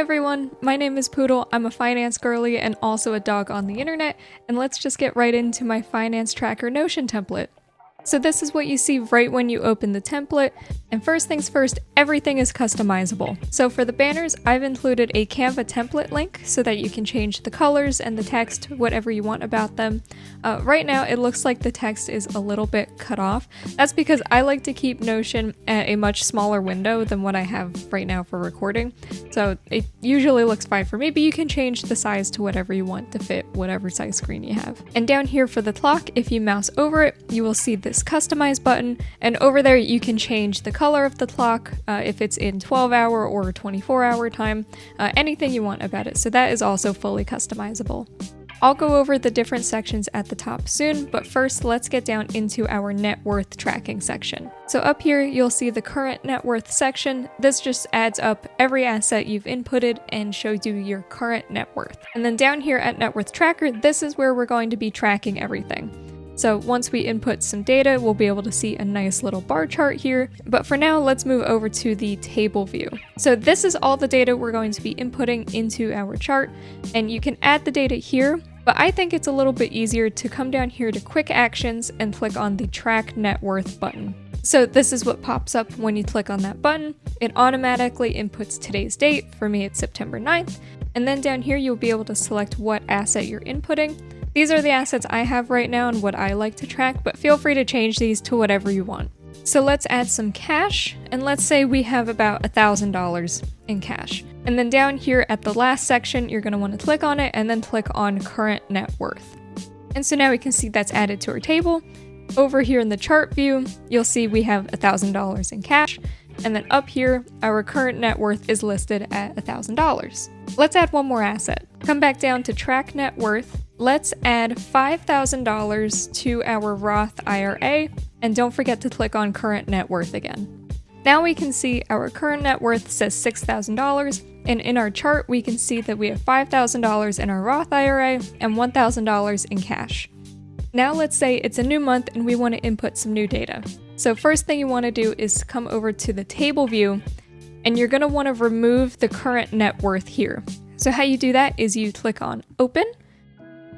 everyone, my name is Poodle, I'm a finance girly and also a dog on the internet, and let's just get right into my finance tracker Notion template. So this is what you see right when you open the template, and first things first, everything is customizable. So for the banners, I've included a Canva template link so that you can change the colors and the text, whatever you want about them. Right now, it looks like the text is a little bit cut off. That's because I like to keep Notion at a much smaller window than what I have right now for recording. So it usually looks fine for me, but you can change the size to whatever you want to fit whatever size screen you have. And down here for the clock, if you mouse over it, you will see this customize button, and over there you can change the color of the clock, if it's in 12-hour or 24-hour time, anything you want about it. So that is also fully customizable. I'll go over the different sections at the top soon, but first let's get down into our net worth tracking section. So up here you'll see the current net worth section. This just adds up every asset you've inputted and shows you your current net worth. And then down here at net worth tracker, this is where we're going to be tracking everything. So once we input some data, we'll be able to see a nice little bar chart here. But for now, let's move over to the table view. So this is all the data we're going to be inputting into our chart, and you can add the data here, but I think it's a little bit easier to come down here to quick actions and click on the track net worth button. So this is what pops up when you click on that button. It automatically inputs today's date. For me, it's September 9th. And then down here, you'll be able to select what asset you're inputting. These are the assets I have right now and what I like to track, but feel free to change these to whatever you want. So let's add some cash, and let's say we have about $1,000 in cash. And then down here at the last section, you're going to want to click on it and then click on current net worth. And so now we can see that's added to our table. Over here in the chart view, you'll see we have $1,000 in cash. And then up here, our current net worth is listed at $1,000. Let's add one more asset. Come back down to track net worth. Let's add $5,000 to our Roth IRA, and don't forget to click on current net worth again. Now we can see our current net worth says $6,000, and in our chart we can see that we have $5,000 in our Roth IRA and $1,000 in cash. Now let's say it's a new month and we want to input some new data. So first thing you want to do is come over to the table view, and you're going to want to remove the current net worth here. So how you do that is you click on open,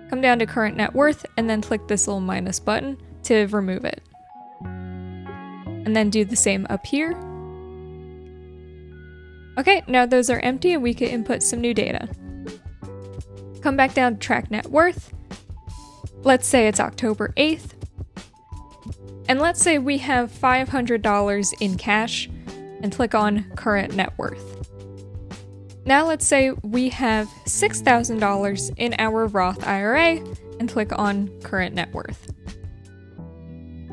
come down to current net worth, and then click this little minus button to remove it. And then do the same up here. Okay, now those are empty and we can input some new data. Come back down to track net worth. Let's say it's October 8th. And let's say we have $500 in cash, and click on current net worth. Now let's say we have $6,000 in our Roth IRA, and click on current net worth.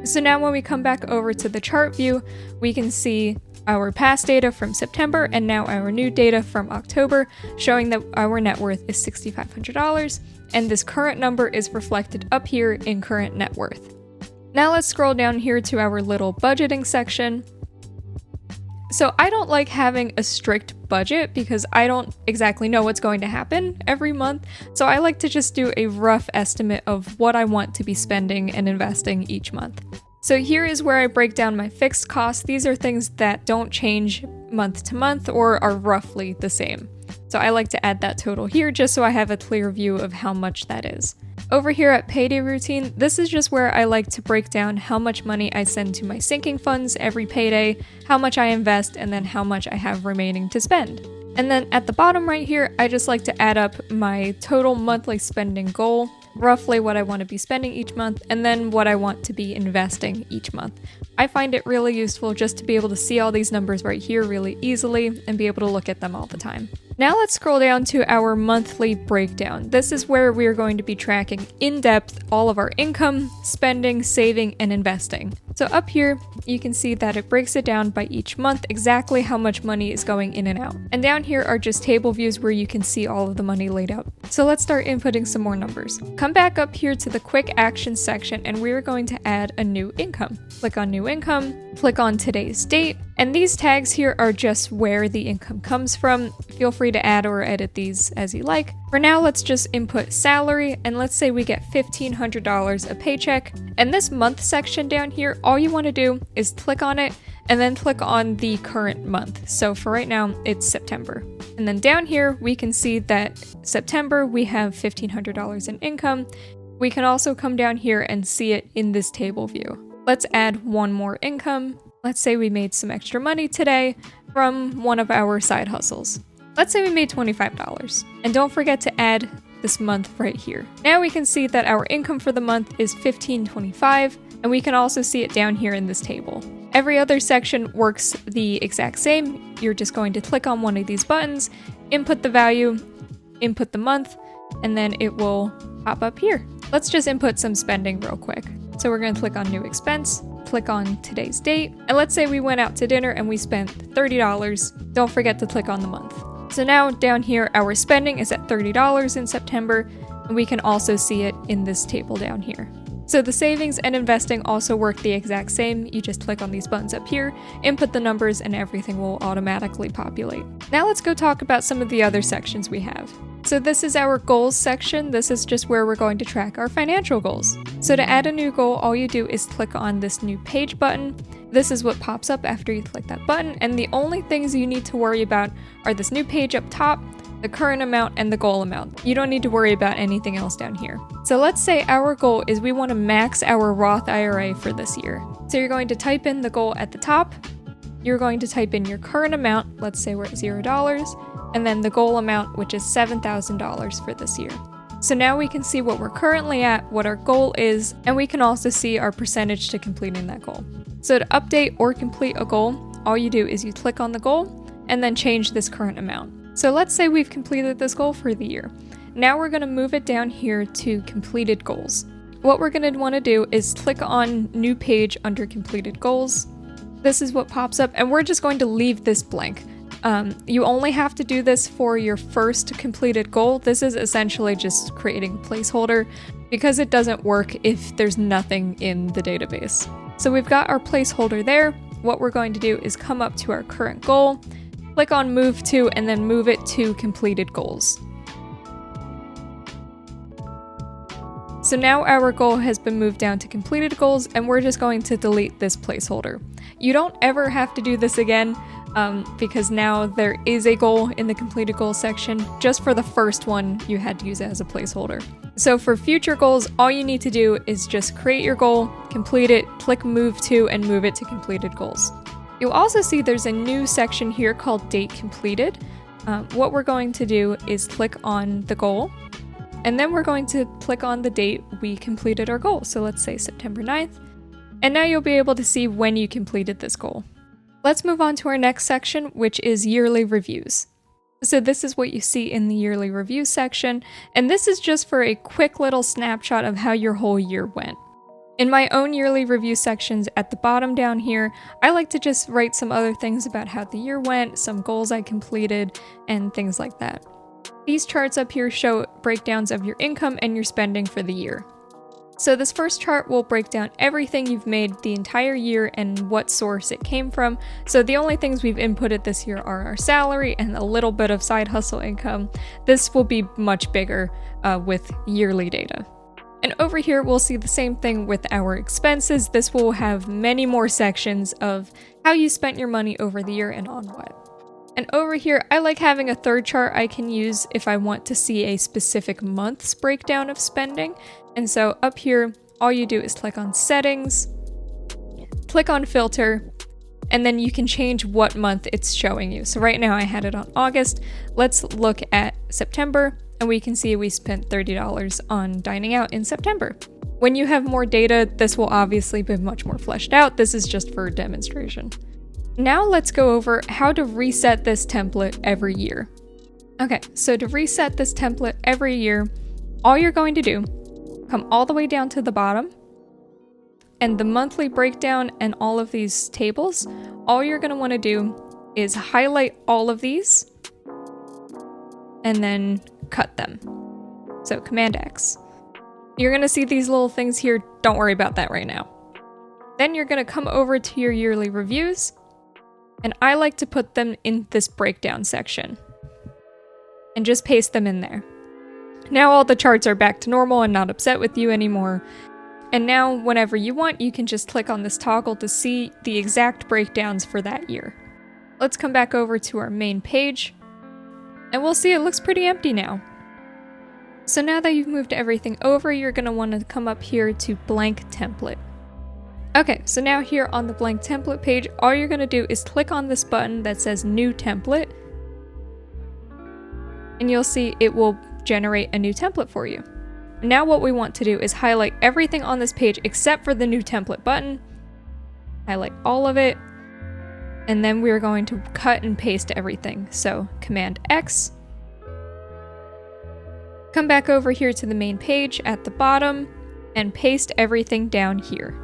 So now when we come back over to the chart view, we can see our past data from September and now our new data from October, showing that our net worth is $6,500, and this current number is reflected up here in current net worth. Now let's scroll down here to our little budgeting section. So I don't like having a strict budget because I don't exactly know what's going to happen every month. So I like to just do a rough estimate of what I want to be spending and investing each month. So here is where I break down my fixed costs. These are things that don't change month to month or are roughly the same. So I like to add that total here just so I have a clear view of how much that is. Over here at Payday Routine, this is just where I like to break down how much money I send to my sinking funds every payday, how much I invest, and then how much I have remaining to spend. And then at the bottom right here, I just like to add up my total monthly spending goal, roughly what I want to be spending each month, and then what I want to be investing each month. I find it really useful just to be able to see all these numbers right here really easily and be able to look at them all the time. Now let's scroll down to our monthly breakdown. This is where we are going to be tracking in depth all of our income, spending, saving, and investing. So up here, you can see that it breaks it down by each month exactly how much money is going in and out. And down here are just table views where you can see all of the money laid out. So let's start inputting some more numbers. Come back up here to the quick action section and we're going to add a new income. Click on new income, click on today's date, and these tags here are just where the income comes from. Feel free to add or edit these as you like. For now, let's just input salary, and let's say we get $1,500 a paycheck. And this month section down here, all you want to do is click on it and then click on the current month. So for right now, it's September. And then down here, we can see that September, we have $1,500 in income. We can also come down here and see it in this table view. Let's add one more income. Let's say we made some extra money today from one of our side hustles. Let's say we made $25. And don't forget to add this month right here. Now we can see that our income for the month is $1,525, and we can also see it down here in this table. Every other section works the exact same. You're just going to click on one of these buttons, input the value, input the month, and then it will pop up here. Let's just input some spending real quick. So we're going to click on new expense, click on today's date, and let's say we went out to dinner and we spent $30. Don't forget to click on the month. So now down here, our spending is at $30 in September, and we can also see it in this table down here. So the savings and investing also work the exact same. You just click on these buttons up here, input the numbers, and everything will automatically populate. Now let's go talk about some of the other sections we have. So this is our goals section. This is just where we're going to track our financial goals. So to add a new goal, all you do is click on this new page button. This is what pops up after you click that button, and the only things you need to worry about are this new page up top, the current amount, and the goal amount. You don't need to worry about anything else down here. So let's say our goal is we want to max our Roth IRA for this year. So you're going to type in the goal at the top, you're going to type in your current amount, let's say we're at $0, and then the goal amount, which is $7,000 for this year. So now we can see what we're currently at, what our goal is, and we can also see our percentage to completing that goal. So to update or complete a goal, all you do is you click on the goal and then change this current amount. So let's say we've completed this goal for the year. Now we're going to move it down here to completed goals. What we're going to want to do is click on new page under completed goals. This is what pops up, and we're just going to leave this blank. You only have to do this for your first completed goal. This is essentially just creating a placeholder because it doesn't work if there's nothing in the database. So we've got our placeholder there. What we're going to do is come up to our current goal, click on move to, and then move it to completed goals. So now our goal has been moved down to completed goals, and we're just going to delete this placeholder. You don't ever have to do this again because now there is a goal in the completed goals section. Just for the first one, you had to use it as a placeholder. So for future goals, all you need to do is just create your goal, complete it, click move to, and move it to completed goals. You'll also see there's a new section here called date completed. What we're going to do is click on the goal, and then we're going to click on the date we completed our goal. So let's say September 9th. And now you'll be able to see when you completed this goal. Let's move on to our next section, which is yearly reviews. So this is what you see in the yearly review section, and this is just for a quick little snapshot of how your whole year went. In my own yearly review sections at the bottom down here, I like to just write some other things about how the year went, some goals I completed, and things like that. These charts up here show breakdowns of your income and your spending for the year. So this first chart will break down everything you've made the entire year and what source it came from. So the only things we've inputted this year are our salary and a little bit of side hustle income. This will be much bigger with yearly data. And over here, we'll see the same thing with our expenses. This will have many more sections of how you spent your money over the year and on what. And over here, I like having a third chart I can use if I want to see a specific month's breakdown of spending. And so up here, all you do is click on settings, click on filter, and then you can change what month it's showing you. So right now I had it on August. Let's look at September, and we can see we spent $30 on dining out in September. When you have more data, this will obviously be much more fleshed out. This is just for demonstration. Now let's go over how to reset this template every year. Okay, so to reset this template every year, all you're going to do, come all the way down to the bottom, and the monthly breakdown and all of these tables, all you're going to want to do is highlight all of these and then cut them. So Command X. You're going to see these little things here. Don't worry about that right now. Then you're going to come over to your yearly reviews, and I like to put them in this breakdown section and just paste them in there. Now all the charts are back to normal and not upset with you anymore. And now whenever you want, you can just click on this toggle to see the exact breakdowns for that year. Let's come back over to our main page, and we'll see it looks pretty empty now. So now that you've moved everything over, you're going to want to come up here to blank template. Okay, so now here on the blank template page, all you're going to do is click on this button that says new template, and you'll see it will generate a new template for you. Now what we want to do is highlight everything on this page except for the new template button, highlight all of it, and then we're going to cut and paste everything. So Command X, come back over here to the main page at the bottom, and paste everything down here.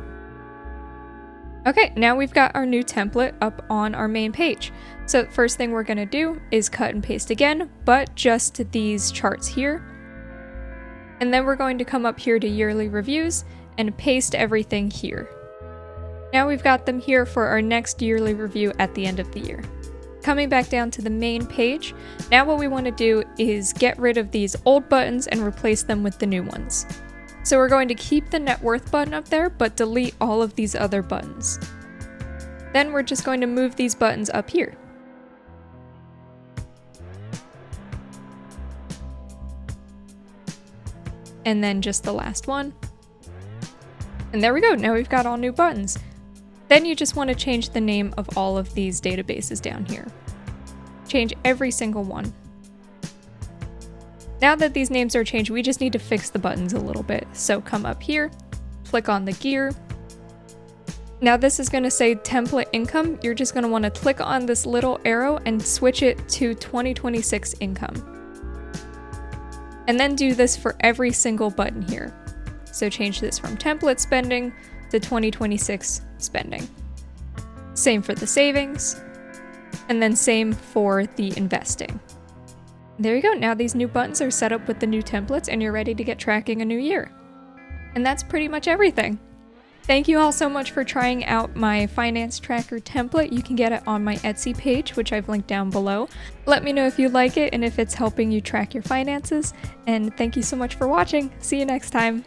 Okay, now we've got our new template up on our main page. So first thing we're gonna do is cut and paste again, but just these charts here. And then we're going to come up here to yearly reviews and paste everything here. Now we've got them here for our next yearly review at the end of the year. Coming back down to the main page, now what we want to do is get rid of these old buttons and replace them with the new ones. So we're going to keep the net worth button up there, but delete all of these other buttons. Then we're just going to move these buttons up here. And then just the last one. And there we go, now we've got all new buttons. Then you just want to change the name of all of these databases down here. Change every single one. Now that these names are changed, we just need to fix the buttons a little bit. So come up here, click on the gear. Now this is going to say template income. You're just going to want to click on this little arrow and switch it to 2026 income. And then do this for every single button here. So change this from template spending to 2026 spending. Same for the savings, and then same for the investing. There you go, now these new buttons are set up with the new templates and you're ready to get tracking a new year. And that's pretty much everything. Thank you all so much for trying out my finance tracker template. You can get it on my Etsy page, which I've linked down below. Let me know if you like it and if it's helping you track your finances. And thank you so much for watching. See you next time.